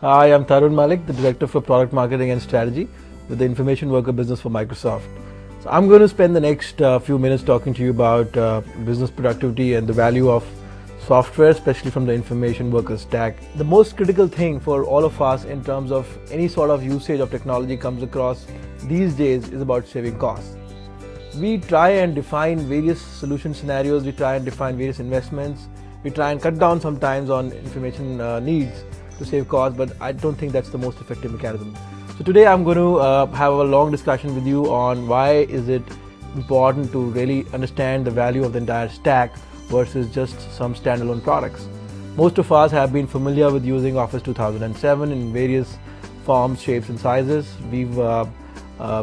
Hi, I'm Tarun Malik, the Director for Product Marketing and Strategy with the Information Worker business for Microsoft. So I'm going to spend the next few minutes talking to you about business productivity and the value of software, especially from the information worker stack. The most critical thing for all of us in terms of any sort of usage of technology comes across these days is about saving costs. We try and define various solution scenarios, we try and define various investments, we try and cut down sometimes on information needs to save costs, but I don't think that's the most effective mechanism. So today I'm going to have a long discussion with you on why is it important to really understand the value of the entire stack versus just some standalone products. Most of us have been familiar with using Office 2007 in various forms, shapes and sizes. We've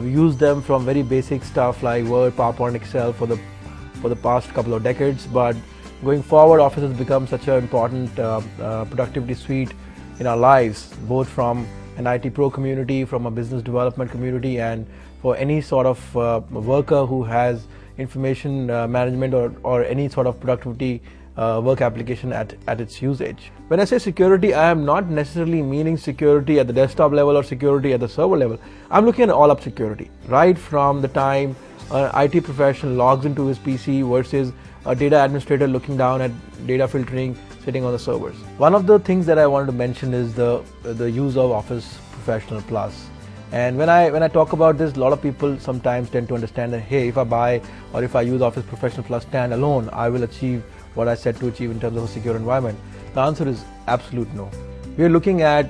used them from very basic stuff like Word, PowerPoint, Excel for the past couple of decades, but going forward Office has become such an important productivity suite in our lives, both from an IT pro community, from a business development community, and for any sort of worker who has information management or any sort of productivity work application at its usage. When I say security, I am not necessarily meaning security at the desktop level or security at the server level. I'm looking at all-up security, right from the time an IT professional logs into his PC versus a data administrator looking down at data filtering sitting on the servers. One of the things that I wanted to mention is the use of Office Professional Plus. And when I talk about this, a lot of people sometimes tend to understand that, hey, if I buy or if I use Office Professional Plus standalone, I will achieve what I set to achieve in terms of a secure environment. The answer is absolute no. We are looking at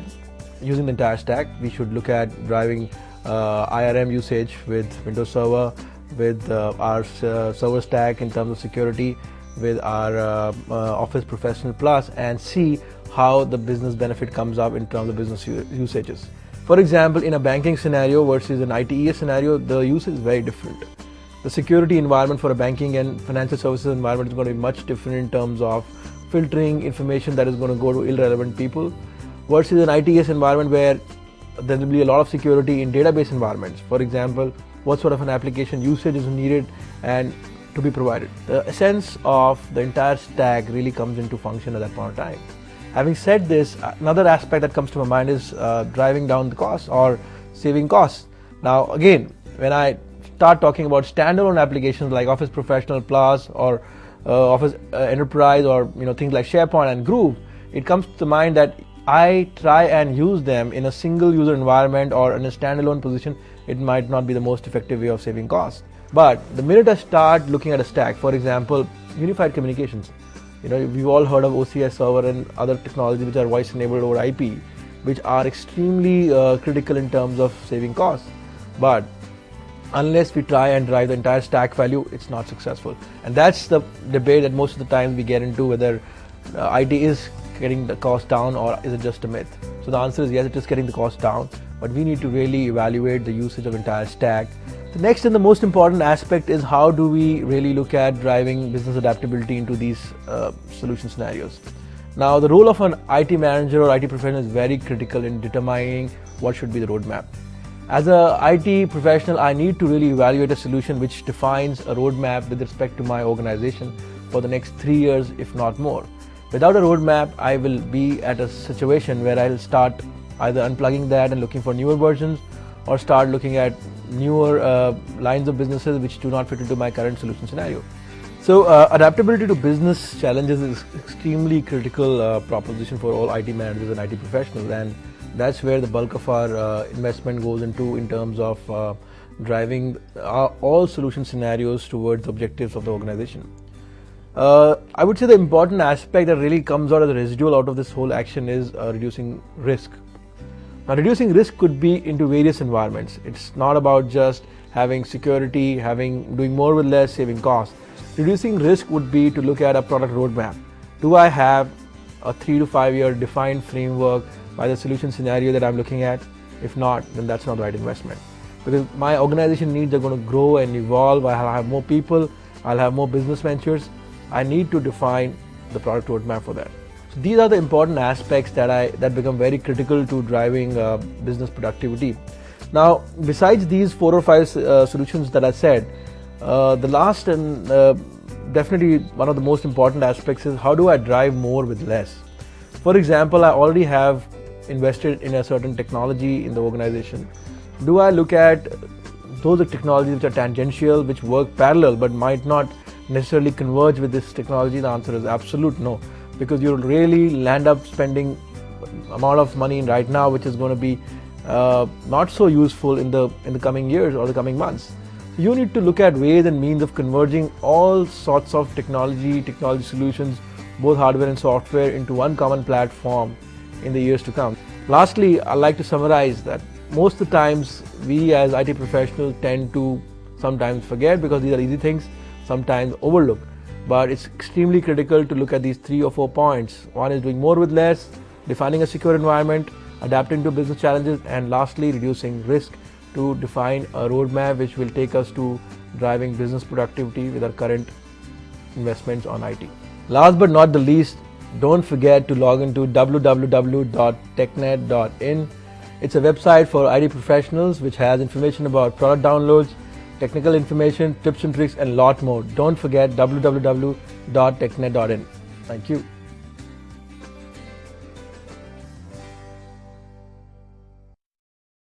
using the entire stack. We should look at driving IRM usage with Windows Server, with our server stack in terms of security, with our Office Professional Plus, and see how the business benefit comes up in terms of business usages. For example, in a banking scenario versus an ITES scenario, the usage is very different. The security environment for a banking and financial services environment is going to be much different in terms of filtering information that is going to go to irrelevant people versus an ITES environment where there will be a lot of security in database environments. For example, what sort of an application usage is needed and to be provided. The essence of the entire stack really comes into function at that point of time. Having said this, another aspect that comes to my mind is driving down the costs or saving costs. Now again, when I start talking about standalone applications like Office Professional Plus or Office Enterprise or things like SharePoint and Groove, it comes to mind that I try and use them in a single user environment or in a standalone position. It might not be the most effective way of saving costs. But the minute I start looking at a stack, for example, unified communications, we've all heard of OCS server and other technologies which are voice enabled over IP, which are extremely critical in terms of saving costs. But unless we try and drive the entire stack value, it's not successful. And that's the debate that most of the time we get into, whether IT is getting the cost down or is it just a myth. So the answer is yes, it is getting the cost down, but we need to really evaluate the usage of entire stack. The next and the most important aspect is how do we really look at driving business adaptability into these solution scenarios. Now the role of an IT manager or IT professional is very critical in determining what should be the roadmap. As a IT professional, I need to really evaluate a solution which defines a roadmap with respect to my organization for the next 3 years, if not more. Without a roadmap, I will be at a situation where I'll start either unplugging that and looking for newer versions, or start looking at newer lines of businesses which do not fit into my current solution scenario. So adaptability to business challenges is extremely critical proposition for all IT managers and IT professionals, and that's where the bulk of our investment goes into in terms of driving all solution scenarios towards the objectives of the organization. I would say the important aspect that really comes out as a residual out of this whole action is reducing risk. Now reducing risk could be into various environments. It's not about just having security, doing more with less, saving costs. Reducing risk would be to look at a product roadmap. Do I have a 3 to 5 year defined framework by the solution scenario that I'm looking at? If not, then that's not the right investment. Because my organization needs are going to grow and evolve. I'll have more people, I'll have more business ventures. I need to define the product roadmap for that. So these are the important aspects that become very critical to driving business productivity. Now, besides these 4 or 5 solutions that I said, the last and definitely one of the most important aspects is how do I drive more with less. For example, I already have invested in a certain technology in the organization? Do I look at those technologies which are tangential, which work parallel but might not necessarily converge with this technology? The answer is absolute no, because you'll really land up spending amount of money right now which is going to be not so useful in the coming years or the coming months. You need to look at ways and means of converging all sorts of technology solutions, both hardware and software, into one common platform in the years to come. Lastly, I'd like to summarize that most of the times we as IT professionals tend to sometimes forget, because these are easy things, sometimes overlook. But it's extremely critical to look at these 3 or 4 points. One is doing more with less, defining a secure environment, adapting to business challenges, and lastly reducing risk to define a roadmap which will take us to driving business productivity with our current investments on IT. Last but not the least, don't forget to log into www.technet.in. It's a website for IT professionals which has information about product downloads, technical information, tips and tricks, and a lot more. Don't forget www.technet.in. Thank you.